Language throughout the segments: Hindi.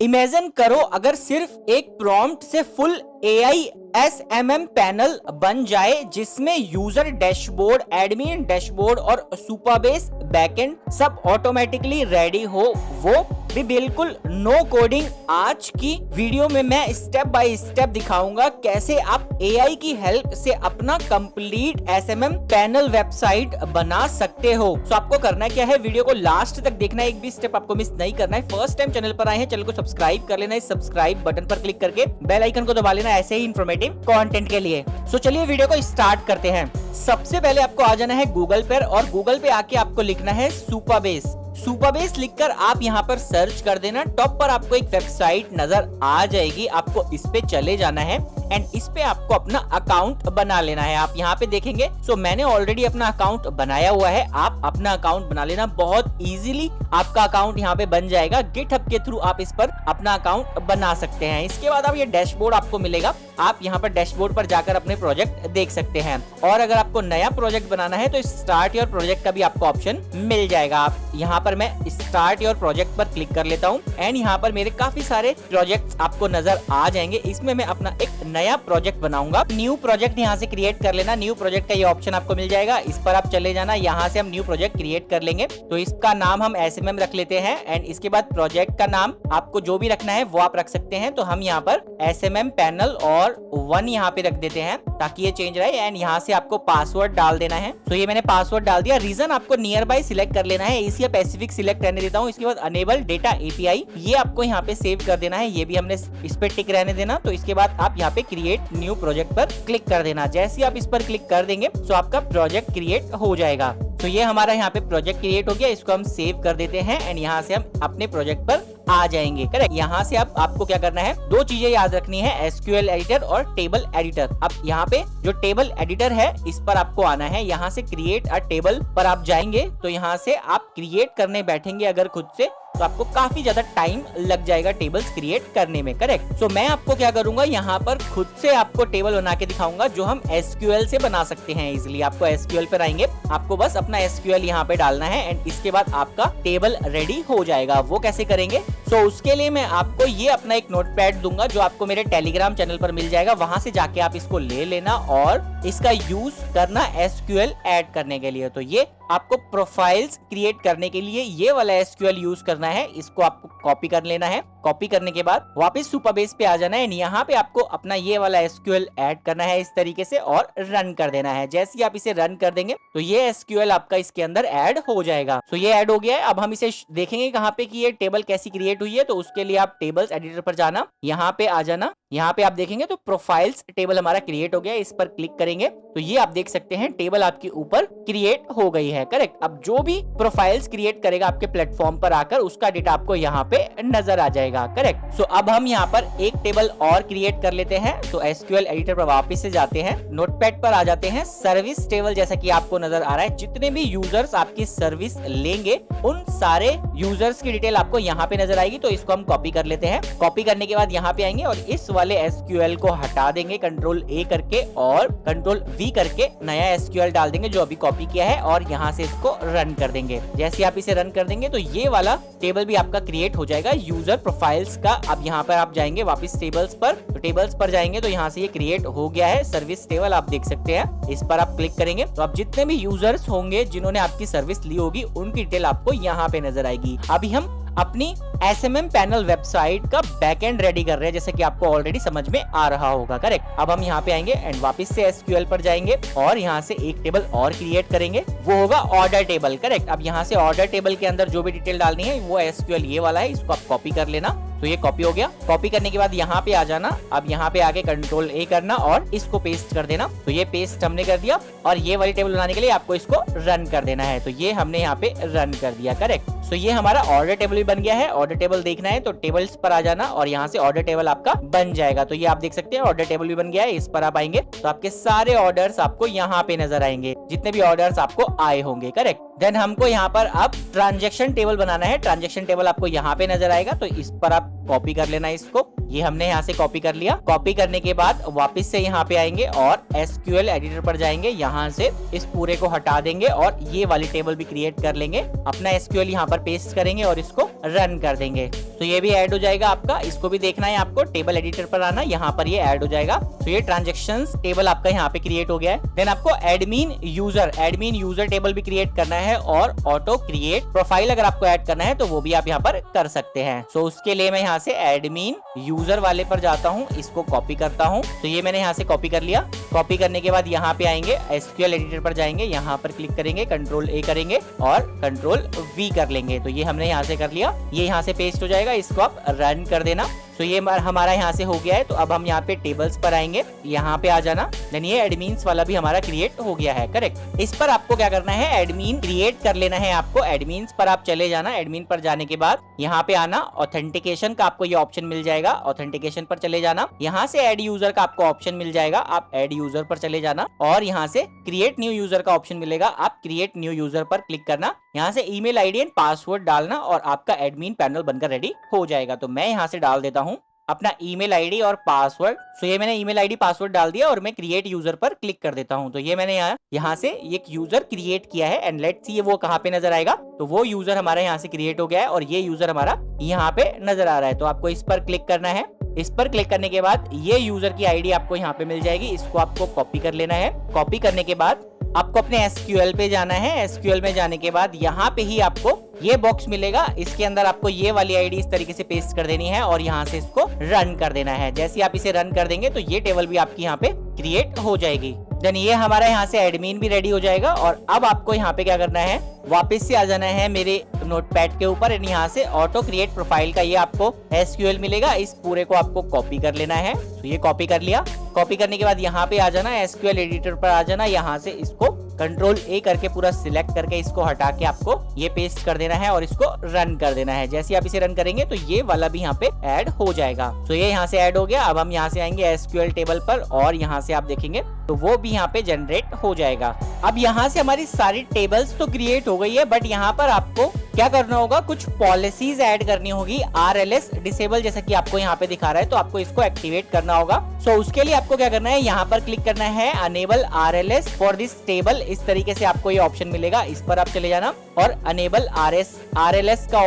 इमेजिन करो अगर सिर्फ एक प्रॉम्प्ट से फुल AI SMM पैनल बन जाए जिसमें यूजर डैशबोर्ड, एडमिन डैशबोर्ड और सुपरबेस बैकएंड सब ऑटोमेटिकली रेडी हो, वो भी बिल्कुल नो कोडिंग। आज की वीडियो में मैं स्टेप बाय स्टेप दिखाऊंगा कैसे आप AI की हेल्प से अपना कंप्लीट SMM पैनल वेबसाइट बना सकते हो। तो आपको करना क्या है, वीडियो को लास्ट तक देखना है, एक भी स्टेप आपको मिस नहीं करना है। फर्स्ट टाइम चैनल पर आए हैं, चैनल को सब्सक्राइब कर लेना है, सब्सक्राइब बटन पर क्लिक करके बेल आइकन को दबा लेना ऐसे ही इंफॉर्मेटिव कंटेंट के लिए। सो चलिए वीडियो को स्टार्ट करते हैं। सबसे पहले आपको आ जाना है गूगल पर और गूगल पे आके आपको लिखना है सुपरबेस। सुपरबेस लिखकर आप यहाँ पर सर्च कर देना। टॉप पर आपको एक वेबसाइट नजर आ जाएगी, आपको इस पे चले जाना है एंड इस पे आपको अपना अकाउंट बना लेना है। आप यहाँ पे देखेंगे सो मैंने ऑलरेडी अपना अकाउंट बनाया हुआ है। आप अपना अकाउंट बना लेना, बहुत इजीली आपका अकाउंट यहाँ पे बन जाएगा। गिटहब के थ्रू आप इस पर अपना अकाउंट बना सकते हैं। इसके बाद आप ये डैशबोर्ड आपको मिलेगा, आप यहाँ पर डैशबोर्ड पर जाकर अपने प्रोजेक्ट देख सकते हैं। और अगर आपको नया प्रोजेक्ट बनाना है तो स्टार्ट योर प्रोजेक्ट का भी आपको ऑप्शन मिल जाएगा। आप यहाँ पर मैं स्टार्ट योर प्रोजेक्ट पर क्लिक कर लेता हूँ एंड यहाँ पर मेरे काफी सारे प्रोजेक्ट्स आपको नजर आ जाएंगे। इसमें मैं अपना एक नया प्रोजेक्ट बनाऊंगा। न्यू प्रोजेक्ट यहाँ से क्रिएट कर लेना। न्यू प्रोजेक्ट का ये ऑप्शन आपको मिल जाएगा, इस पर आप चले जाना। यहाँ से हम न्यू प्रोजेक्ट क्रिएट कर लेंगे। तो इसका नाम हम SMM रख लेते हैं एंड इसके बाद प्रोजेक्ट का नाम आपको जो भी रखना है वो आप रख सकते हैं। तो हम यहाँ पर SMM पैनल और 1 यहाँ पे रख देते हैं ताकि ये चेंज रहे एंड यहाँ से आपको पासवर्ड डाल देना है। तो ये मैंने पासवर्ड डाल दिया। रीजन आपको नियर बाय सिलेक्ट कर लेना है, एशिया पैसिफिक सिलेक्ट करने देता हूँ। इसके बाद अनेबल डेटा API ये आपको यहाँ पे सेव कर देना है, ये भी हमने इस पे टिक रहने देना। तो इसके बाद आप यहाँ पे क्रिएट न्यू प्रोजेक्ट पर क्लिक कर देना। जैसे ही आप इस पर क्लिक कर देंगे तो आपका प्रोजेक्ट क्रिएट हो जाएगा। तो ये हमारा यहाँ पे प्रोजेक्ट क्रिएट हो गया, इसको हम सेव कर देते हैं एंड यहाँ से हम अपने प्रोजेक्ट पर आ जाएंगे। करेक्ट। यहाँ से आपको क्या करना है, 2 चीजें याद रखनी है, SQL एडिटर और टेबल एडिटर। अब यहाँ पे जो टेबल एडिटर है इस पर आपको आना है। यहाँ से क्रिएट अ टेबल पर आप जाएंगे तो यहाँ से आप क्रिएट करने बैठेंगे अगर खुद से तो आपको काफी ज्यादा टाइम लग जाएगा टेबल्स क्रिएट करने में। करेक्ट। सो मैं आपको क्या करूंगा, यहाँ पर खुद से आपको टेबल बना के दिखाऊंगा जो हम SQL से बना सकते हैं इजिली। आपको SQL पर आएंगे, आपको बस अपना SQL यहाँ पे डालना है एंड इसके बाद आपका टेबल रेडी हो जाएगा। वो कैसे करेंगे, सो उसके लिए मैं आपको ये अपना एक नोटपैड दूंगा जो आपको मेरे टेलीग्राम चैनल पर मिल जाएगा। वहां से जाके आप इसको ले लेना और इसका यूज करना SQL ऐड करने के लिए। तो ये आपको प्रोफाइल्स क्रिएट करने के लिए ये वाला SQL यूज करना है। इसको आपको कॉपी कर लेना है। कॉपी करने के बाद वापस सुपरबेस पे आ जाना है। यहाँ पे आपको अपना ये वाला SQL ऐड करना है इस तरीके से और रन कर देना है। जैसे ही आप इसे रन कर देंगे तो ये SQL आपका इसके अंदर ऐड हो जाएगा। तो ये ऐड हो गया है। अब हम इसे देखेंगे कहाँ पे कि ये टेबल कैसी क्रिएट हुई है। तो उसके लिए आप टेबल्स एडिटर पर जाना, यहाँ पे आ जाना। यहाँ पे आप देखेंगे तो प्रोफाइल्स टेबल हमारा क्रिएट हो गया। इस पर क्लिक करेंगे तो ये आप देख सकते हैं टेबल आपके ऊपर क्रिएट हो गई है। करेक्ट। अब जो भी प्रोफाइल्स क्रिएट करेगा आपके प्लेटफॉर्म पर आकर उसका डेटा आपको यहाँ पे नजर आ जाएगा। करेक्ट। सो अब हम यहाँ पर एक टेबल और क्रिएट कर लेते हैं। तो SQL एडिटर पर वापस से जाते हैं, नोटपैड पर आ जाते हैं, सर्विस टेबल जैसा कि आपको नजर आ रहा है। जितने भी यूजर्स आपकी सर्विस लेंगे उन सारे यूजर्स की डिटेल आपको यहाँ पे नजर आएगी। तो इसको हम कॉपी कर लेते हैं। कॉपी करने के बाद यहाँ पे आएंगे और इस वाले SQL को हटा देंगे कंट्रोल A करके और कंट्रोल V करके नया SQL डाल देंगे जो अभी कॉपी किया है और यहाँ से इसको रन कर देंगे। जैसे आप इसे रन कर देंगे तो ये वाला टेबल भी आपका क्रिएट हो जाएगा यूजर प्रोफाइल्स का। अब यहाँ पर आप जाएंगे वापस टेबल्स पर, तो टेबल्स पर जाएंगे तो यहाँ से ये क्रिएट हो गया है सर्विस टेबल, आप देख सकते हैं। इस पर आप क्लिक करेंगे तो अब जितने भी यूजर्स होंगे जिन्होंने आपकी सर्विस ली होगी उनकी डिटेल आपको यहाँ पे नजर आएगी। अभी हम अपनी SMM पैनल वेबसाइट का बैकएंड रेडी कर रहे हैं जैसे कि आपको ऑलरेडी समझ में आ रहा होगा। करेक्ट। अब हम यहाँ पे आएंगे एंड वापस से SQL पर जाएंगे और यहाँ से एक टेबल और क्रिएट करेंगे, वो होगा ऑर्डर टेबल। करेक्ट। अब यहाँ से ऑर्डर टेबल के अंदर जो भी डिटेल डालनी है वो SQL ये वाला है, इसको आप कॉपी कर लेना। तो ये कॉपी हो गया। कॉपी करने के बाद यहाँ पे आ जाना। अब यहाँ पे आके कंट्रोल A करना और इसको पेस्ट कर देना। तो ये पेस्ट हमने कर दिया और ये वाली टेबल बनाने के लिए आपको इसको रन कर देना है। तो ये हमने यहाँ पे रन कर दिया। करेक्ट। सो ये हमारा ऑर्डर टेबल भी बन गया है। ऑर्डर टेबल देखना है तो टेबल्स पर आ जाना और यहाँ से ऑर्डर टेबल आपका बन जाएगा। तो ये आप देख सकते हैं ऑर्डर टेबल भी बन गया है। इस पर आप आएंगे तो आपके सारे ऑर्डर्स आपको यहाँ पे नजर आएंगे, जितने भी ऑर्डर्स आपको आए होंगे। करेक्ट। देन हमको यहाँ पर अब ट्रांजैक्शन टेबल बनाना है। ट्रांजैक्शन टेबल आपको यहाँ पे नजर आएगा तो इस पर आप कॉपी कर लेना इसको। ये हमने यहाँ से कॉपी कर लिया। कॉपी करने के बाद वापस से यहाँ पे आएंगे और SQL एडिटर पर जाएंगे, यहाँ से इस पूरे को हटा देंगे और ये वाली टेबल भी क्रिएट कर लेंगे। अपना SQL यहाँ पर पर पेस्ट करेंगे और इसको रन कर देंगे तो ये भी ऐड हो जाएगा आपका। इसको भी देखना है आपको, टेबल एडिटर पर आना, यहाँ पर ये ऐड हो जाएगा। तो ये ट्रांजैक्शंस टेबल आपका यहाँ पे क्रिएट हो गया है। देन आपको एडमिन यूजर टेबल भी क्रिएट करना है और ऑटो क्रिएट प्रोफाइल अगर आपको ऐड करना है तो वो भी आप यहाँ पर कर सकते हैं। सो उसके लिए मैं यहाँ से एडमिन यूजर वाले पर जाता हूँ, इसको कॉपी करता हूँ। तो ये मैंने यहाँ से कॉपी कर लिया। कॉपी करने के बाद यहाँ पे आएंगे, एसक्यूएल एडिटर पर जाएंगे, यहाँ पर क्लिक करेंगे, कंट्रोल ए करेंगे और कंट्रोल वी कर लेंगे। तो ये हमने यहाँ से कर लिया, ये यहाँ से पेस्ट हो जाएगा, इसको आप रन कर देना। तो ये हमारा यहाँ से हो गया है। तो अब हम यहाँ पे टेबल्स पर आएंगे, यहाँ पे आ जाना। देन ये एडमिन्स वाला भी हमारा क्रिएट हो गया है, करेक्ट। इस पर आपको क्या करना है, एडमिन क्रिएट कर लेना है आपको। एडमिन्स पर आप चले जाना, एडमिन पर जाने के बाद यहाँ पे आना, ऑथेंटिकेशन का आपको ये ऑप्शन मिल जाएगा, ऑथेंटिकेशन पर चले जाना। यहाँ से ऐड यूजर का आपको ऑप्शन मिल जाएगा, आप ऐड यूजर पर चले जाना और यहाँ से क्रिएट न्यू यूजर का ऑप्शन मिलेगा, आप क्रिएट न्यू यूजर पर क्लिक करना। यहाँ से ईमेल आईडी एंड पासवर्ड डालना और आपका एडमिन पैनल बनकर रेडी हो जाएगा। तो मैं यहाँ से डाल देता हूँ अपना ईमेल आईडी और पासवर्ड। तो ये मैंने ईमेल आईडी पासवर्ड डाल दिया और मैं क्रिएट यूजर पर क्लिक कर देता हूँ। तो ये मैंने यहाँ से एक यूजर क्रिएट किया है एंड लेट्स सी वो कहाँ पे नजर आएगा। तो वो यूजर हमारा यहाँ से क्रिएट हो गया है और ये यूजर हमारा यहाँ पे नजर आ रहा है। तो आपको इस पर क्लिक करना है। इस पर क्लिक करने के बाद ये यूजर की आईडी आपको यहाँ पे मिल जाएगी, इसको आपको कॉपी कर लेना है। कॉपी करने के बाद आपको अपने एसक्यूएल पे जाना है। एसक्यूएल में जाने के बाद यहाँ पे ही आपको ये बॉक्स मिलेगा, इसके अंदर आपको ये वाली आईडी इस तरीके से पेस्ट कर देनी है और यहाँ से इसको रन कर देना है। जैसे आप इसे रन कर देंगे तो ये टेबल भी आपकी यहाँ पे क्रिएट हो जाएगी। देन ये हमारा यहाँ से एडमिन भी रेडी हो जाएगा। और अब आपको यहाँ पे क्या करना है, वापस से आ जाना है मेरे नोटपैड के ऊपर एंड यहाँ से ऑटो क्रिएट प्रोफाइल का ये आपको एसक्यूएल मिलेगा, इस पूरे को आपको कॉपी कर लेना है। तो ये कॉपी कर लिया। कॉपी करने के बाद यहाँ पे आ जाना, एसक्यूएल एडिटर पर आ जाना, यहाँ से इसको कंट्रोल ए करके पूरा सिलेक्ट करके इसको हटा के आपको ये पेस्ट कर देना है और इसको रन कर देना है। जैसे आप इसे रन करेंगे तो ये वाला भी यहाँ पे ऐड हो जाएगा। तो ये यहाँ से ऐड हो गया। अब हम यहाँ से आएंगे एसक्यूएल टेबल पर और यहाँ से आप देखेंगे तो वो भी यहाँ पे जनरेट हो जाएगा। अब यहाँ से हमारी सारी टेबल्स तो क्रिएट हो गई है, बट यहाँ पर आपको क्या करना होगा, कुछ पॉलिसीज ऐड करनी होगी। RLS डिसेबल जैसा कि आपको यहाँ पे दिखा रहा है, तो आपको इसको एक्टिवेट करना होगा। सो उसके लिए आपको क्या करना है, यहाँ पर क्लिक करना है, enable RLS for this table. इस तरीके से आपको ये ऑप्शन मिलेगा, इस पर आप चले जाना और अनेबल RLS का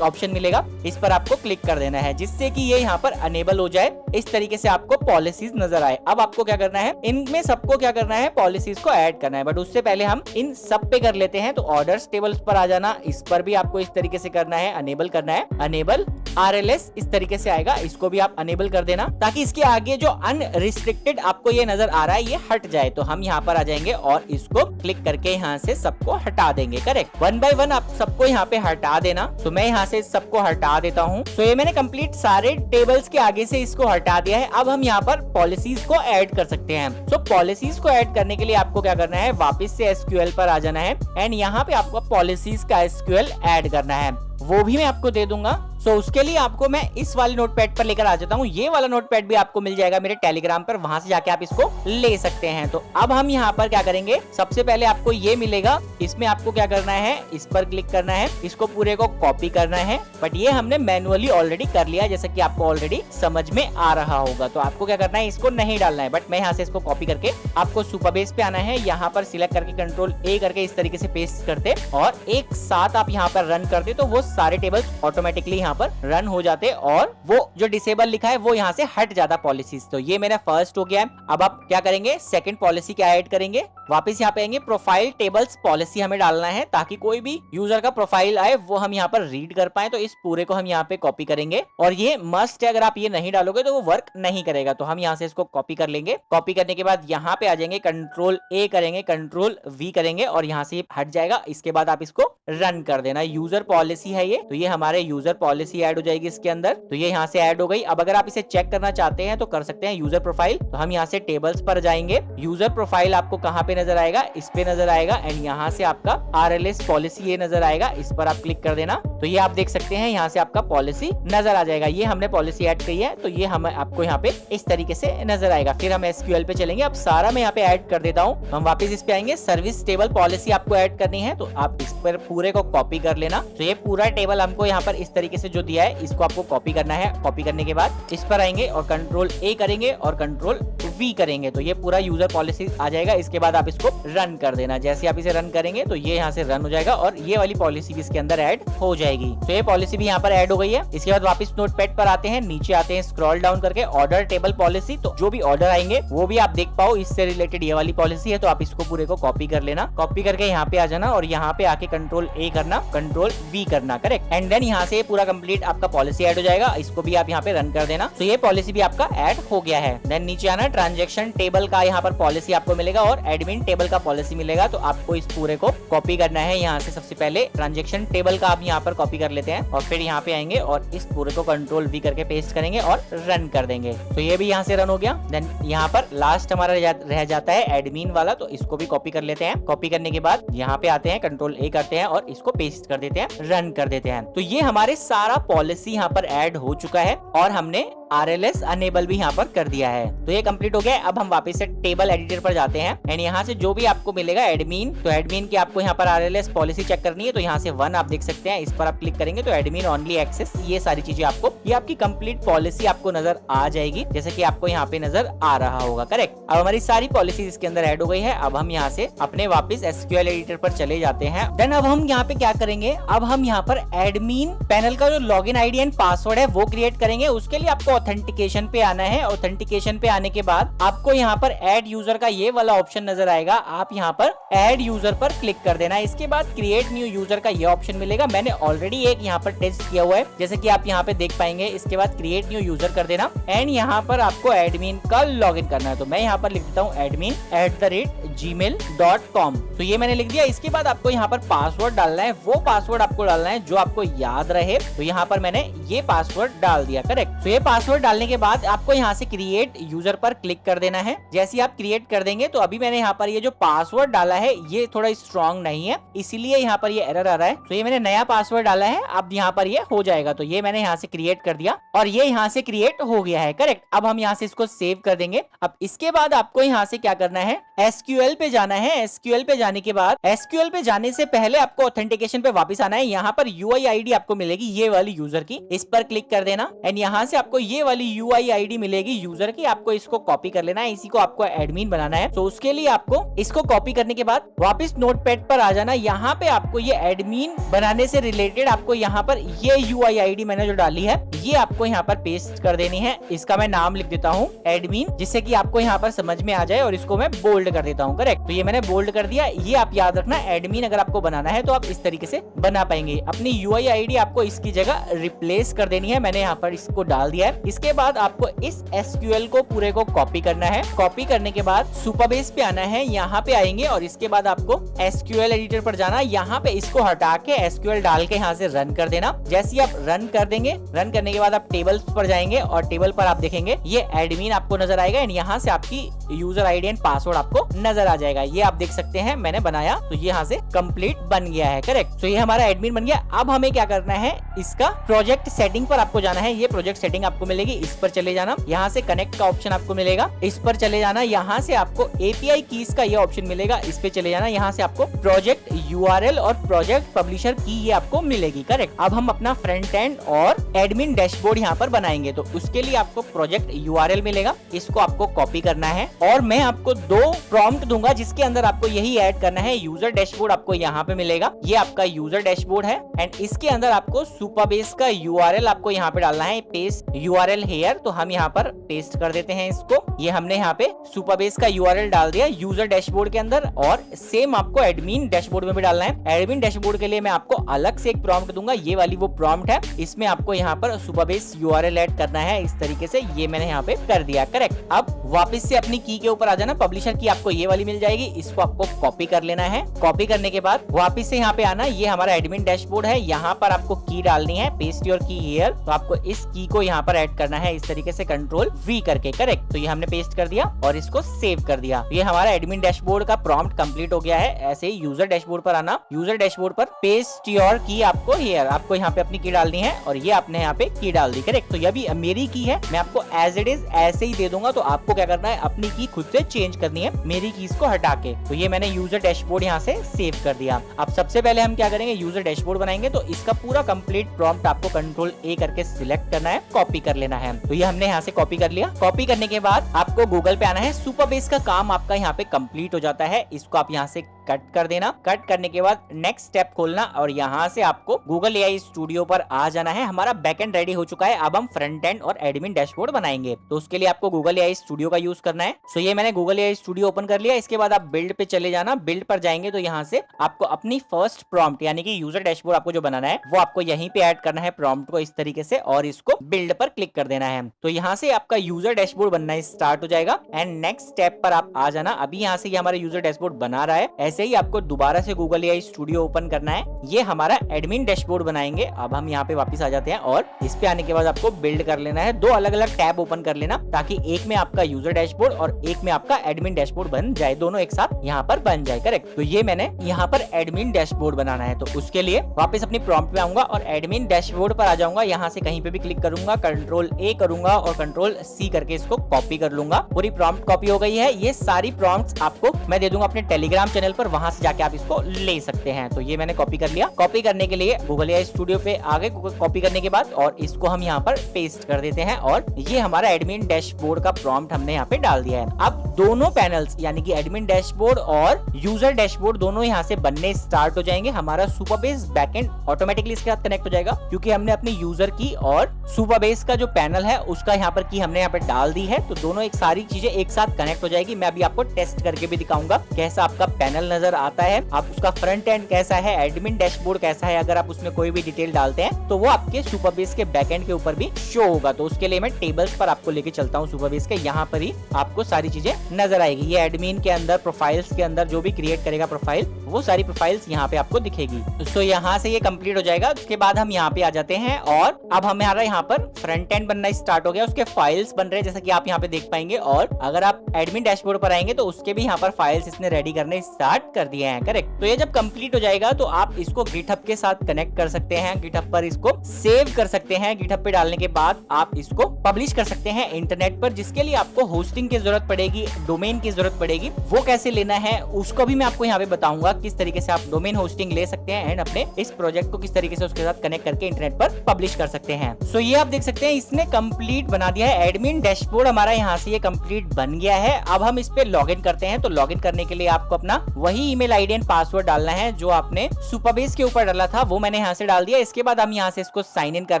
ऑप्शन मिलेगा, इस पर आपको क्लिक कर देना है, जिससे कि ये यहाँ पर अनेबल हो जाए। इस तरीके से आपको पॉलिसीज नजर आए। अब आपको क्या करना है, इनमें सबको क्या करना है, पॉलिसीज को ऐड करना है। बट उससे पहले हम इन सब पे कर लेते हैं। तो ऑर्डर्स टेबल्स पर आ जाना, इस पर भी आपको इस तरीके से करना है, अनेबल करना है, अनेबल RLS इस तरीके से आएगा, इसको भी आप अनेबल कर देना ताकि इसके आगे जो अनरिस्ट्रिक्टेड आपको ये नजर आ रहा है ये हट जाए। तो हम यहाँ पर आ जाएंगे और इसको क्लिक करके यहाँ से सबको हटा देंगे। करेक्ट, वन बाय वन आप सबको यहाँ पे हटा देना। तो मैं यहाँ से सबको हटा देता हूँ। तो ये मैंने कंप्लीट सारे टेबल्स के आगे से इसको हटा दिया है। अब हम यहाँ पर पॉलिसीज को ऐड कर सकते हैं। तो पॉलिसीज को ऐड करने के लिए आपको क्या करना है, वापस से एसक्यूएल पर आ जाना है एंड यहाँ पे आपको पॉलिसीज का एसक्यूएल ऐड करना है, वो भी मैं आपको दे दूंगा। सो उसके लिए आपको मैं इस वाले नोटपैड पर लेकर आ जाता हूँ। ये वाला नोटपैड भी आपको मिल जाएगा मेरे टेलीग्राम पर, वहां से जाके आप इसको ले सकते हैं। तो अब हम यहाँ पर क्या करेंगे, सबसे पहले आपको ये मिलेगा, इसमें आपको क्या करना है, इस पर क्लिक करना है, इसको पूरे को कॉपी करना है। बट ये हमने मैनुअली ऑलरेडी कर लिया, जैसा कि आपको ऑलरेडी समझ में आ रहा होगा। तो आपको क्या करना है, इसको नहीं डालना है, बट मैं यहाँ से इसको कॉपी करके आपको सुपरबेस पे आना है, यहाँ पर सिलेक्ट करके कंट्रोल ए करके इस तरीके से पेस्ट करते और एक साथ आप यहाँ पर रन करते तो वो सारे टेबल्स ऑटोमेटिकली यहाँ पर रन हो जाते और वो जो डिसेबल लिखा है वो यहाँ से हट जाता पॉलिसीज। तो ये मेरा फर्स्ट हो गया है। अब आप क्या करेंगे, सेकंड पॉलिसी क्या ऐड करेंगे, वापस यहाँ पे आएंगे, प्रोफाइल टेबल्स पॉलिसी हमें डालना है ताकि कोई भी यूजर का प्रोफाइल आए वो हम यहाँ पर रीड कर पाए। तो इस पूरे को हम यहाँ पे कॉपी करेंगे और ये मस्ट है, अगर आप ये नहीं डालोगे तो वो वर्क नहीं करेगा। तो हम यहाँ से इसको कॉपी कर लेंगे। कॉपी करने के बाद यहाँ पे आ जाएंगे, कंट्रोल ए करेंगे, कंट्रोल वी करेंगे और यहाँ से हट जाएगा। इसके बाद आप इसको रन कर देना। यूजर पॉलिसी है ये, तो ये हमारे यूजर पॉलिसी ऐड हो जाएगी इसके अंदर। तो ये यहाँ से ऐड हो गई। अब अगर आप इसे चेक करना चाहते हैं तो कर सकते हैं, यूजर प्रोफाइल। तो हम यहाँ से टेबल्स पर जाएंगे, यूजर प्रोफाइल आपको कहाँ पे नजर आएगा, इस पे नजर आएगा एंड यहाँ से आपका RLS पॉलिसी ये नजर आएगा, इस पर आप क्लिक कर देना। तो ये आप देख सकते हैं यहाँ से आपका पॉलिसी नजर आ जाएगा। ये हमने पॉलिसी ऐड की है, तो ये हम आपको यहाँ पे इस तरीके से नजर आएगा। फिर हम SQL पे चलेंगे। अब सारा मैं यहाँ पे ऐड कर देता हूँ। हम वापस इस पे आएंगे, सर्विस टेबल पॉलिसी आपको ऐड करनी है, तो आप इस पर पूरे को कॉपी कर लेना। तो ये पूरा टेबल हमको यहाँ पर इस तरीके से जो दिया है इसको आपको कॉपी करना है। कॉपी करने के बाद इस पर आएंगे और कंट्रोल ए करेंगे और कंट्रोल V करेंगे तो ये पूरा यूजर पॉलिसी आ जाएगा। इसके बाद आप इसको रन कर देना। जैसे आप इसे रन करेंगे तो ये यहाँ से रन हो जाएगा और ये वाली पॉलिसी भी इसके अंदर ऐड हो जाएगी। तो ये पॉलिसी भी यहाँ पर ऐड हो गई है। इसके बाद वापस नोटपैड पर आते हैं, नीचे आते हैं, स्क्रॉल डाउन करके ऑर्डर टेबल पॉलिसी। तो जो भी ऑर्डर आएंगे वो भी आप देख पाओ, इससे रिलेटेड ये वाली पॉलिसी है। तो आप इसको पूरे को कॉपी कर लेना, कॉपी करके यहाँ पे आ जाना और यहाँ पे आके कंट्रोल A करना, कंट्रोल V करना, करेक्ट। एंड देन यहाँ से पूरा कंप्लीट आपका पॉलिसी ऐड हो जाएगा। इसको भी आप यहाँ पे रन कर देना। तो ये पॉलिसी भी आपका ऐड हो गया है। देन नीचे आना, ट्रांजेक्शन टेबल का यहाँ पर पॉलिसी आपको मिलेगा और एडमिन टेबल का पॉलिसी मिलेगा। तो आपको इस पूरे को कॉपी करना है। यहाँ से सबसे पहले ट्रांजेक्शन टेबल का आप यहाँ पर कॉपी कर लेते हैं और फिर यहाँ पे आएंगे और इस पूरे को कंट्रोल V करके पेस्ट करेंगे और रन कर देंगे। तो ये भी यहाँ से रन हो गया। देन यहाँ पर लास्ट हमारा रह जाता है एडमिन वाला। तो इसको भी कॉपी कर लेते हैं। कॉपी करने के बाद यहाँ पे आते हैं, कंट्रोल A करते हैं और इसको पेस्ट कर देते हैं, रन कर देते हैं। तो ये हमारे सारा पॉलिसी यहाँ पर ऐड हो चुका है और हमने RLS अनेबल भी यहाँ पर कर दिया है। तो ये कंप्लीट हो गया है। अब हम वापस से टेबल एडिटर पर जाते हैं एंड यहाँ से जो भी आपको मिलेगा एडमिन, तो एडमिन की आपको यहाँ पर RLS पॉलिसी चेक करनी है। तो यहाँ से 1 आप देख सकते हैं, इस पर आप क्लिक करेंगे तो एडमिन ओनली एक्सेस, ये सारी चीजें आपको, ये आपकी कंप्लीट पॉलिसी आपको नजर आ जाएगी, जैसे कि आपको यहाँ पे नजर आ रहा होगा, करेक्ट। अब हमारी सारी पॉलिसी इसके अंदर ऐड हो गई है। अब हम यहाँ से अपने वापस SQL एडिटर पर चले जाते हैं। देन अब हम यहाँ पे क्या करेंगे, अब हम यहाँ पर एडमिन पैनल का जो लॉगिन आईडी एंड पासवर्ड है वो क्रिएट करेंगे। उसके लिए आपको ऑथेंटिकेशन पे आना है। ऑथेंटिकेशन पे आने के बाद आपको यहाँ पर ऐड यूजर का ये वाला ऑप्शन नजर आएगा। आप यहाँ पर ऐड यूजर पर क्लिक कर देना है। इसके बाद क्रिएट न्यू यूजर का ये ऑप्शन मिलेगा। मैंने ऑलरेडी एक यहाँ पर टेस्ट किया हुआ है, जैसे कि आप यहाँ पे देख पाएंगे। इसके बाद क्रिएट न्यू यूजर कर देना एंड यहाँ पर आपको एडमिन का लॉगिन करना है। तो मैं यहाँ पर लिख देता हूँ admin@gmail.com। तो ये मैंने लिख दिया। इसके बाद आपको यहाँ पर पासवर्ड डालना है। वो पासवर्ड आपको डालना है जो आपको याद रहे। तो यहाँ पर मैंने ये पासवर्ड डाल दिया, करेक्ट। तो ये पासवर्ड डालने के बाद आपको यहाँ से क्रिएट यूजर पर क्लिक कर देना है। जैसे ही आप क्रिएट कर देंगे तो अभी मैंने यहाँ पर ये जो पासवर्ड डाला है ये थोड़ा स्ट्रॉन्ग नहीं है, इसीलिए यहाँ पर ये एरर आ रहा है। तो ये मैंने नया पासवर्ड डाला है, अब यहाँ पर ये हो जाएगा। तो ये मैंने यहाँ से क्रिएट कर दिया और ये यहाँ से क्रिएट हो गया है, करेक्ट। अब हम यहाँ से इसको सेव कर देंगे। अब इसके बाद आपको यहाँ से क्या करना है, SQL पे जाना है। SQL पे जाने के बाद, SQL पे जाने से पहले आपको ऑथेंटिकेशन पे वापस आना है। यहाँ पर UI ID आपको मिलेगी ये वाली यूजर की, इस पर क्लिक कर देना एंड यहाँ से आपको ये वाली UI ID मिलेगी यूजर की। आपको इसको कॉपी कर लेना है, इसी को आपको एडमिन बनाना है। तो उसके लिए आपको इसको कॉपी करने के बाद वापस नोटपैड पर आ जाना। यहाँ पे आपको ये एडमिन बनाने से रिलेटेड आपको यहाँ पर ये UI ID मैंने जो डाली है ये आपको यहाँ पर पेस्ट कर देनी है। इसका मैं नाम लिख देता हूँ एडमिन, जिससे कि आपको यहाँ पर समझ में आ जाए, और इसको मैं बोल्ड कर देता हूँ, करेक्ट। तो ये मैंने बोल्ड कर दिया। ये आप याद रखना, एडमिन अगर आपको बनाना है तो आप इस तरीके से बना पाएंगे। अपनी UI ID आपको इसकी जगह रिप्लेस कर देनी है। मैंने यहाँ पर इसको डाल दिया है। इसके बाद आपको इस SQL को पूरे को कॉपी करना है। कॉपी करने के बाद सुपरबेस पे आना है, यहाँ पे आएंगे और इसके बाद आपको SQL एडिटर पर जाना। यहाँ पे इसको हटा के SQL डाल के यहाँ से रन कर देना। जैसे ही आप रन कर देंगे, रन करने के बाद आप टेबल्स पर जाएंगे और टेबल पर आप देखेंगे ये एडमिन आपको नजर आएगा एंड यहाँ से आपकी यूजर आईडी एंड पासवर्ड आपको नजर आ जाएगा। ये आप देख सकते हैं मैंने बनाया, तो ये यहाँ से कंप्लीट बन गया है, करेक्ट। तो ये हमारा एडमिन बन गया। अब हमें क्या करना है, इसका प्रोजेक्ट सेटिंग पर आपको जाना है। ये प्रोजेक्ट सेटिंग आपको मिलेगी, इस पर चले जाना। यहाँ से कनेक्ट का ऑप्शन आपको मिलेगा, इस पर चले जाना। यहाँ से आपको API कीज का ये ऑप्शन मिलेगा, इस पे चले जाना। यहाँ से आपको प्रोजेक्ट URL और प्रोजेक्ट पब्लिशर की ये आपको मिलेगी, करेक्ट। अब हम अपना फ्रंट एंड और एडमिन डैशबोर्ड यहाँ पर बनाएंगे। तो उसके लिए आपको प्रोजेक्ट URL मिलेगा, इसको आपको कॉपी करना है और मैं आपको 2 प्रॉम्प्ट दूंगा जिसके अंदर आपको यही ऐड करना है। यूजर डैशबोर्ड आपको यहाँ पे मिलेगा, ये आपका यूजर डैशबोर्ड है एंड इसके अंदर आपको सुपरबेस का URL आपको यहाँ पे डालना है। पेस्ट URL हेयर, तो हम यहाँ पर पेस्ट कर देते हैं इसको। ये हमने यहाँ पे सुपरबेस का URL डाल दिया यूजर डैशबोर्ड के अंदर, और सेम आपको एडमिन डैशबोर्ड में भी डालना है। एडमिन डैशबोर्ड के लिए मैं आपको अलग से एक प्रॉम्प्ट दूंगा, ये वाली वो प्रॉम्प्ट है। इसमें आपको यहाँ पर सुपरबेस URL ऐड करना है इस तरीके से। ये मैंने यहाँ पे कर दिया, करेक्ट। अब वापस से अपनी की के ऊपर आ जाना। पब्लिशर की आपको ये वाली मिल जाएगी, इसको आपको कॉपी कर लेना है। कॉपी करने के बाद वापस से यहाँ पे आना। ये हमारा एडमिन डैशबोर्ड है, यहाँ पर आपको की डालनी है, पेस्ट योर की हियर। तो आपको इस की को यहाँ पर ऐड करना है इस तरीके से, कंट्रोल V करके, करेक्ट। तो ये हमने पेस्ट कर दिया और इसको सेव कर दिया। ये हमारा एडमिन डैशबोर्ड का प्रॉम्प्ट कंप्लीट हो गया है। ऐसे ही यूजर डैशबोर्ड पर आना, यूजर डैशबोर्ड पर पेस्ट योर की आपको हियर, आपको यहाँ पे अपनी की डालनी है और ये आपने यहाँ पे की डाल दी, करेक्ट। तो ये भी मेरी की है, मैं आपको एज इट इज ऐसे ही दे दूंगा। तो आपको क्या करना है, अपनी की खुद से चेंज करनी है मेरी कीज को हटा के। तो ये मैंने यूजर डैशबोर्ड यहाँ से सेव कर दिया। अब सबसे पहले हम क्या करेंगे, यूजर डैशबोर्ड बनाएंगे। तो इसका पूरा कंप्लीट प्रॉम्प्ट आपको कंट्रोल A करके सिलेक्ट करना है, कॉपी कर लेना है। तो ये हमने यहाँ से कॉपी कर लिया। कॉपी करने के बाद आपको गूगल पे आना है। सुपरबेस का काम आपका यहाँ पे कंप्लीट हो जाता है। इसको आप यहाँ से कट कर देना। कट करने के बाद नेक्स्ट स्टेप खोलना और यहाँ से आपको गूगल एआई स्टूडियो पर आ जाना है। हमारा बैकएंड रेडी हो चुका है। अब हम फ्रंट एंड और एडमिन डैशबोर्ड बनाएंगे। तो उसके लिए आपको गूगल एआई स्टूडियो का यूज करना है। सो ये मैंने गूगल एआई स्टूडियो ओपन कर लिया। इसके बाद आप बिल्ड पे चले जाना। बिल्ड पर जाएंगे तो यहाँ से आपको अपनी फर्स्ट प्रॉम्प्ट यानी कि यूजर डैशबोर्ड आपको जो बनाना है वो आपको यहीं पे ऐड करना है प्रॉम्प्ट को इस तरीके से, और इसको बिल्ड पर क्लिक कर देना है। तो यहाँ से आपका यूजर डैशबोर्ड बनना स्टार्ट हो जाएगा एंड नेक्स्ट स्टेप पर आप आ जाना। अभी यहाँ से ये हमारा यूजर डैशबोर्ड बना रहा है। ऐसे ही आपको दोबारा से गूगल एआई स्टूडियो ओपन करना है। ये हमारा एडमिन डैशबोर्ड बनाएंगे। अब हम यहाँ पे वापस आ जाते हैं और इस पे आने के बाद आपको बिल्ड कर लेना है। दो अलग अलग टैब ओपन कर लेना ताकि एक में आपका यूजर डैशबोर्ड और एक में आपका एडमिन डैशबोर्ड बन जाए, दोनों एक साथ यहाँ पर बन जाए। करेक्ट। तो ये मैंने यहाँ पर एडमिन डैशबोर्ड बनाना है। तो उसके लिए वापस अपनी प्रॉम्प्ट पे आऊंगा और एडमिन डैशबोर्ड पर आ जाऊंगा। यहाँ से कहीं पे भी क्लिक करूंगा, कंट्रोल ए करूंगा और कंट्रोल सी करके इसको कॉपी कर लूंगा। पूरी प्रॉम्प्ट कॉपी हो गई है। ये सारी प्रॉम्प्ट्स आपको मैं दे दूंगा अपने टेलीग्राम चैनल पर, वहां से जाके आप इसको ले सकते हैं। तो ये मैंने कॉपी कर लिया। कॉपी करने के लिए गूगल एआई स्टूडियो पे आगे कॉपी करने के बाद और इसको हम यहाँ पर पेस्ट कर देते हैं और ये हमारा एडमिन डैशबोर्ड का प्रॉम्प्ट हमने यहाँ पे डाल दिया है। अब दोनों पैनल्स यानी कि एडमिन डैशबोर्ड और यूजर डैशबोर्ड दोनों यहाँ से बनने स्टार्ट हो जाएंगे। हमारा सुपरबेस बैकएंड ऑटोमेटिकली इसके साथ कनेक्ट हो जाएगा क्योंकि हमने अपनी यूजर की और सुपरबेस का जो पैनल है उसका यहाँ पर की हमने यहाँ पे डाल दी है। तो दोनों एक सारी चीजें एक साथ कनेक्ट हो जाएगी। मैं अभी आपको टेस्ट करके भी दिखाऊंगा कैसा आपका पैनल नजर आता है, आप उसका फ्रंट एंड कैसा है, एडमिन डैशबोर्ड कैसा है। अगर आप उसमें कोई भी डिटेल डालते हैं तो वो आपके सुपरबेस के बैकएंड के ऊपर भी शो होगा। तो उसके लिए मैं टेबल्स पर आपको लेके चलता हूँ। सुपरबेस के यहाँ पर ही आपको सारी चीजें नजर आएगी। ये एडमिन के अंदर प्रोफाइल्स के अंदर जो भी क्रिएट करेगा प्रोफाइल, वो सारी प्रोफाइल्स यहाँ पे आपको दिखेगी। सो यहाँ से ये कंप्लीट हो जाएगा। उसके बाद हम यहाँ पे आ जाते हैं और अब हमारा यहाँ पर फ्रंट एंड बनना स्टार्ट हो गया। उसके फाइल्स बन रहे हैं जैसा कि आप यहाँ पे देख पाएंगे। और अगर आप एडमिन डैशबोर्ड पर आएंगे तो उसके भी यहाँ पर फाइल्स इसने रेडी करने स्टार्ट कर दिए हैं। करेक्ट। तो ये जब कंप्लीट हो जाएगा तो आप इसको गिटहब के साथ कनेक्ट कर सकते हैं। गिटहब पर इसको सेव कर सकते हैं। गिटहब पे डालने के बाद आप इसको पब्लिश कर सकते हैं इंटरनेट पर, जिसके लिए आपको होस्टिंग की जरूरत पड़ेगी, डोमेन की जरूरत पड़ेगी। वो कैसे लेना है उसको भी मैं आपको यहाँ पे बताऊंगा किस तरीके से आप डोमेन होस्टिंग ले सकते हैं एंड अपने इस प्रोजेक्ट को किस तरीके से उसके साथ कनेक्ट करके इंटरनेट पर पब्लिश कर सकते हैं। सो ये आप देख सकते हैं इसने कंप्लीट बना दिया है। एडमिन डैशबोर्ड हमारा यहाँ से ये कंप्लीट बन गया है। अब हम इस पे लॉग इन करते हैं। तो लॉग इन करने के लिए आपको अपना वही ईमेल आईडी एंड पासवर्ड डालना है जो आपने सुपरबेस के ऊपर डाला था, वो मैंने यहाँ से डाल दिया। इसके बाद हम यहाँ से इसको साइन इन कर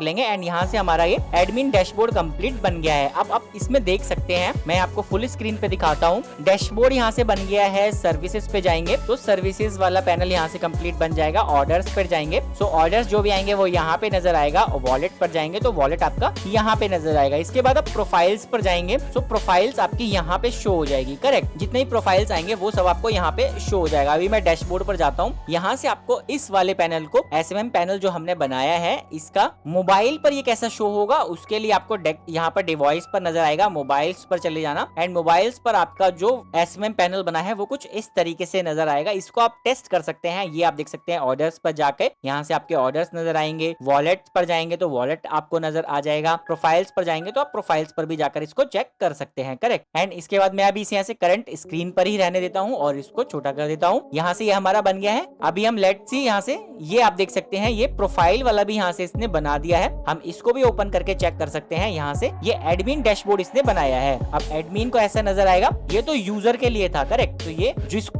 लेंगे एंड यहाँ से हमारा ये एडमिन डैशबोर्ड कंप्लीट बन गया है। अब आप इसमें देख सकते हैं, मैं आपको फुल स्क्रीन पे दिखाता हूँ। डैशबोर्ड यहाँ से बन गया है। सर्विसेज पे जाएंगे तो सर्विसेज वाला पैनल यहाँ से कंप्लीट बन जाएगा। ऑर्डर्स पर जाएंगे सो ऑर्डर्स जो भी आएंगे वो यहाँ पे नजर आएगा। और वॉलेट पर जाएंगे तो वॉलेट आपका यहाँ पे नजर आएगा। इसके बाद आप प्रोफाइल्स पर जाएंगे सो प्रोफाइल्स आपकी यहाँ पे शो हो जाएगी। करेक्ट। जितने ही प्रोफाइल्स आएंगे वो सब आपको यहाँ पे शो हो जाएगा। अभी मैं डैशबोर्ड पर जाता हूँ। यहाँ से आपको इस वाले पैनल को एसएमएम पैनल जो हमने बनाया है इसका मोबाइल पर ये कैसा शो होगा उसके लिए आपको यहाँ पर डिवाइस पर नजर आएगा। मोबाइल्स पर चले जाना एंड मोबाइल्स पर आपका जो एसएमएम पैनल बना है वो कुछ इस तरीके से नजर आएगा। इसको आप टेस्ट कर सकते हैं। ये आप देख सकते हैं ऑर्डर्स पर जाके यहाँ से आपके ऑर्डर्स नजर आएंगे। वॉलेट पर जाएंगे तो वॉलेट आपको नजर आ जाएगा। प्रोफाइल्स पर जाएंगे तो आप प्रोफाइल्स पर भी जाकर इसको चेक कर सकते हैं। करेक्ट। एंड इसके बाद मैं अभी इसे यहाँ से करंट स्क्रीन पर ही रहने देता हूँ और इसको छोटा कर देता हूँ। यहाँ से ये हमारा बन गया है। अभी हम लेट्स सी यहाँ से ये आप देख सकते हैं ये प्रोफाइल वाला भी यहाँ से इसने बना दिया है। हम इसको भी ओपन करके चेक कर सकते हैं। यहाँ से ये एडमिन डैशबोर्ड इसने बनाया है। अब एडमिन को ऐसा नजर आएगा। ये तो यूजर के लिए था। करेक्ट। तो ये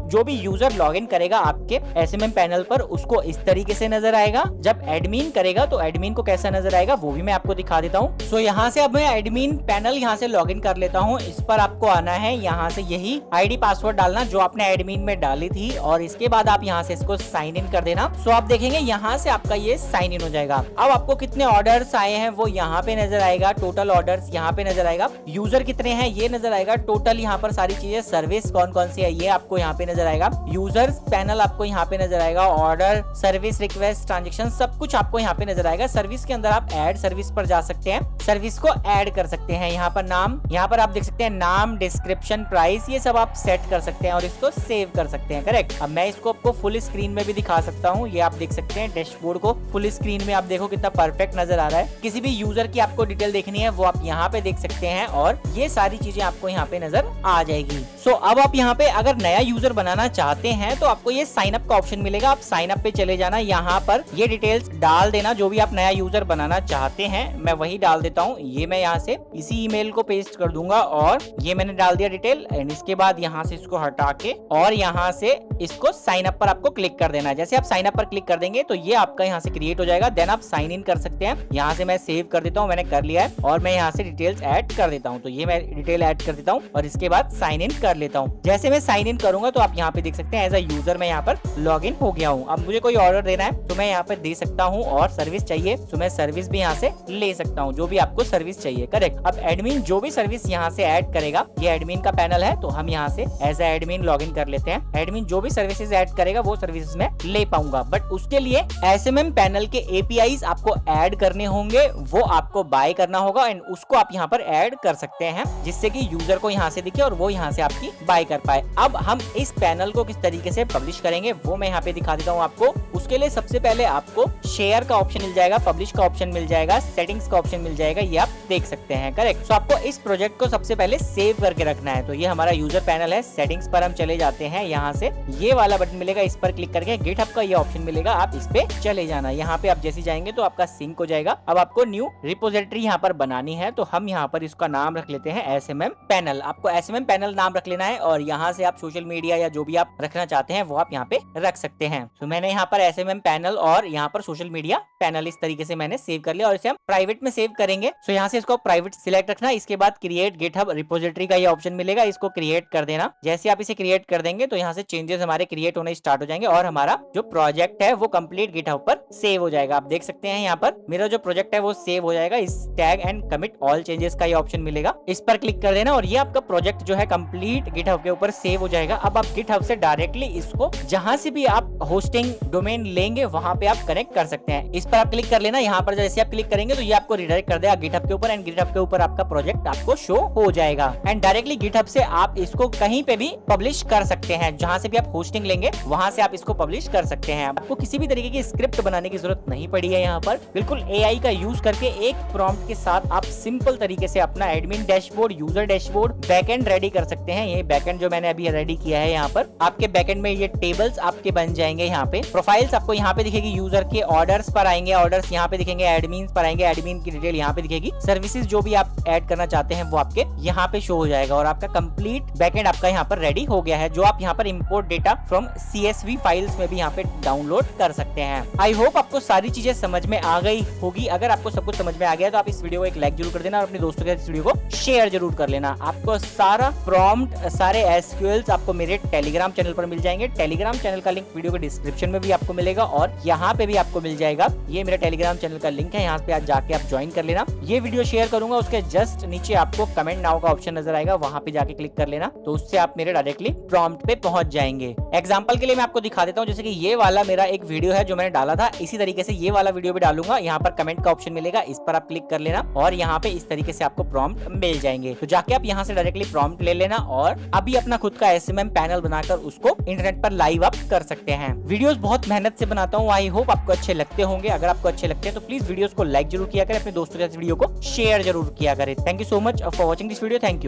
जो भी यूजर लॉगिन करेगा आपके एसएमएम पैनल पर उसको इस तरीके से नजर आएगा। जब एडमिन करेगा तो एडमिन को कैसा नजर आएगा वो भी मैं आपको दिखा देता हूँ। सो यहाँ से अब मैं एडमिन पैनल यहाँ से लॉगिन कर लेता हूँ। इस पर आपको आना है। यहाँ से यही आईडी पासवर्ड डालना जो आपने एडमिन में डाली थी और इसके बाद आप यहाँ से इसको साइन इन कर देना। सो आप देखेंगे यहाँ से आपका ये साइन इन हो जाएगा। अब आपको कितने ऑर्डर्स आए हैं वो यहाँ पे नजर आएगा। टोटल ऑर्डर्स यहाँ पे नजर आएगा। यूजर कितने हैं ये नजर आएगा। टोटल यहाँ पर सारी चीजें, सर्विस कौन कौन सी है ये आपको यहाँ पे नजर आएगा। यूजर्स पैनल आपको यहाँ पे नजर आएगा। ऑर्डर, सर्विस रिक्वेस्ट, ट्रांजेक्शन सब कुछ आपको यहाँ पे नजर आएगा। सर्विस के अंदर आप ऐड सर्विस पर जा सकते हैं, सर्विस को ऐड कर सकते हैं। यहाँ पर नाम, यहाँ पर आप देख सकते हैं नाम, डिस्क्रिप्शन, प्राइस, ये सब आप सेट कर सकते हैं और इसको सेव कर सकते हैं। करेक्ट। अब मैं इसको आपको फुल स्क्रीन में भी दिखा सकता हूँ। ये आप देख सकते हैं डैशबोर्ड को फुल स्क्रीन में। आप देखो कितना परफेक्ट नजर आ रहा है। किसी भी यूजर की आपको डिटेल देखनी है वो आप यहाँ पे देख सकते हैं और ये सारी चीजें आपको यहाँ पे नजर आ जाएगी। सो अब आप यहाँ पे अगर नया यूजर बनाना बनाना चाहते हैं तो आपको ये साइन अप का ऑप्शन मिलेगा। आप साइन अप पे चले जाना, यहाँ पर ये डिटेल्स डाल देना जो भी आप नया यूजर बनाना चाहते हैं। मैं वही डाल देता हूँ। ये मैं यहाँ से इसी ईमेल को पेस्ट कर दूंगा और ये मैंने डाल दिया डिटेल। एंड इसके बाद यहाँ से इसको हटा के और यहाँ से इसको साइन अप पर आपको क्लिक कर देना है। जैसे आप साइन अप पर क्लिक कर देंगे तो ये आपका यहाँ से क्रिएट हो जाएगा। देन आप साइन इन कर सकते हैं। यहाँ से मैं सेव कर देता हूँ, मैंने कर लिया है और मैं यहाँ से डिटेल्स ऐड कर देता हूँ। तो ये मैं डिटेल ऐड कर देता हूँ और इसके बाद साइन इन कर लेता हूँ। जैसे मैं साइन इन करूंगा तो आप यहाँ पे देख सकते हैं एज अ यूजर मैं यहाँ पर लॉग इन हो गया हूँ। अब मुझे कोई ऑर्डर देना है तो मैं यहाँ पे दे सकता हूँ और सर्विस चाहिए तो मैं सर्विस भी यहाँ से ले सकता हूँ, जो भी आपको सर्विस चाहिए। करेक्ट। अब एडमिन जो भी सर्विस यहाँ से ऐड करेगा, ये एडमिन का पैनल है तो हम यहाँ से as a admin log in कर लेते हैं। एडमिन जो भी सर्विसेज ऐड करेगा वो सर्विसेज में ले पाऊंगा, बट उसके लिए SMM पैनल के APIs आपको ऐड करने होंगे, वो आपको बाय करना होगा एंड उसको आप यहाँ पर ऐड कर सकते हैं जिससे कि यूजर को यहाँ से दिखे और वो यहाँ से आपकी बाय कर पाए। अब हम इस पैनल को किस तरीके से पब्लिश करेंगे वो मैं यहाँ पे दिखा देता हूँ आपको। उसके लिए सबसे पहले आपको शेयर का ऑप्शन मिल जाएगा, पब्लिश का ऑप्शन मिल जाएगा, सेटिंग्स का ऑप्शन मिल जाएगा, ये आप देख सकते हैं। करेक्ट। सो आपको इस प्रोजेक्ट को सबसे पहले सेव करके रखना है। तो ये हमारा यूजर पैनल है। सेटिंग्स पर हम चले जाते हैं, यहाँ से ये वाला बटन मिलेगा, इस पर क्लिक करके गिटहब का ये ऑप्शन मिलेगा, आप इस पे चले जाना। यहाँ पे आप जैसे जाएंगे तो आपका सिंक हो जाएगा। अब आपको न्यू रिपोजिटरी यहाँ पर बनानी है तो हम यहाँ पर इसका नाम रख लेते हैं SMM पैनल। आपको SMM पैनल नाम रख लेना है और यहाँ से आप सोशल मीडिया या जो भी आप रखना चाहते हैं वो आप यहाँ पे रख सकते हैं। तो मैंने यहाँ पर SMM पैनल और यहाँ पर सोशल मीडिया पैनल इस तरीके से मैंने सेव कर लिया और इसे हम प्राइवेट में सेव करेंगे। तो यहाँ से इसको प्राइवेट सिलेक्ट रखना। इसके बाद क्रिएट गिटहब रिपोजिटरी का ये ऑप्शन मिलेगा, इसको क्रिएट कर देना। जैसे आप इसे क्रिएट कर देंगे तो यहाँ से चेंजेस हमारे क्रिएट होने स्टार्ट हो जाएंगे और हमारा जो प्रोजेक्ट है वो कंप्लीट गिटहब पर सेव हो जाएगा। आप देख सकते हैं यहाँ पर मेरा जो प्रोजेक्ट है वो सेव हो जाएगा। इस tag and commit all changes का ये ऑप्शन मिलेगा, इस पर क्लिक कर देना और ये आपका प्रोजेक्ट जो है कंप्लीट गिटहब के ऊपर सेव हो जाएगा। अब आप गिटहब से डायरेक्टली इसको जहां से भी आप होस्टिंग डोमेन लेंगे वहां पे आप कनेक्ट कर सकते हैं। इस पर आप क्लिक कर लेना। यहाँ पर जैसे आप क्लिक करेंगे तो ये आपको रिडायरेक्ट कर देगा गिटहब के ऊपर एंड गिटहब के ऊपर आपका प्रोजेक्ट आपको शो हो जाएगा। एंड डायरेक्टली गिटहब से आप इसको कहीं पे भी पब्लिश कर सकते हैं। जहां से भी आप होस्टिंग लेंगे वहां से आप इसको पब्लिश कर सकते हैं। आपको किसी भी तरीके की स्क्रिप्ट बनाने की जरूरत नहीं पड़ी है। यहाँ पर बिल्कुल AI का यूज करके एक प्रॉम्प्ट के साथ आप सिंपल तरीके से अपना admin dashboard, user dashboard, backend ready कर सकते हैं। ये बैकएंड जो मैंने अभी रेडी किया है, यहाँ पर आपके बैकएंड में ये टेबल्स आपके बन जाएंगे। यहाँ पे प्रोफाइल्स आपको यहाँ पे दिखेगी, यूजर के ऑर्डर्स पर आएंगे, ऑर्डर्स यहाँ पे दिखेंगे, एडमिन पर आएंगे, एडमिन की डिटेल यहाँ पे दिखेगी, सर्विसेज जो भी आप ऐड करना चाहते हैं वो आपके यहाँ पे शो हो जाएगा और आपका कंप्लीट बैकएंड आपका यहाँ पर रेडी हो गया है, जो आप यहाँ पर import data from CSV files में भी यहाँ पे डाउनलोड कर सकते हैं। आई होप आपको सारी चीजें समझ में आ गई होगी। अगर आपको सब कुछ समझ में आ गया तो आप इस वीडियो को एक लाइक जरूर कर देना और अपने दोस्तों के साथ इस वीडियो को शेयर जरूर कर लेना। आपको सारा प्रॉम्प्ट, सारे SQLs आपको मेरे टेलीग्राम चैनल पर मिल जाएंगे। टेलीग्राम चैनल का लिंक वीडियो के डिस्क्रिप्शन में भी आपको मिलेगा और यहाँ पे भी आपको मिल जाएगा। ये मेरा टेलीग्राम चैनल का लिंक है, यहाँ पे जाके आप ज्वाइन कर लेना। ये वीडियो शेयर करूंगा, उसके जस्ट नीचे आपको कमेंट नाउ का ऑप्शन नजर आएगा, वहां पे जाके क्लिक कर लेना, तो उससे आप मेरे डायरेक्टली प्रॉम्प्ट पे पहुंच जाएंगे। एग्जांपल के लिए मैं आपको दिखा देता हूं, जैसे कि ये वाला मेरा एक वीडियो है जो मैंने डाला था, इसी तरीके से ये वाला वीडियो भी डालूंगा। यहाँ पर कमेंट का ऑप्शन मिलेगा, इस पर आप क्लिक कर लेना और यहाँ पे इस तरीके से आपको प्रॉम्प्ट मिल जाएंगे। तो जाके आप यहाँ से डायरेक्टली प्रॉम्प्ट ले लेना और अभी अपना खुद का SMM पैनल बनाकर उसको इंटरनेट पर लाइव आप कर सकते हैं। वीडियोस बहुत मेहनत से बनाता हूँ, आई होप आपको अच्छे लगते होंगे। अगर आपको अच्छे लगते हैं तो प्लीज वीडियोस को लाइक जरूर किया करें, अपने दोस्तों के साथ वीडियो को शेयर जरूर किया करें। Thank you so much for watching this video. Thank you.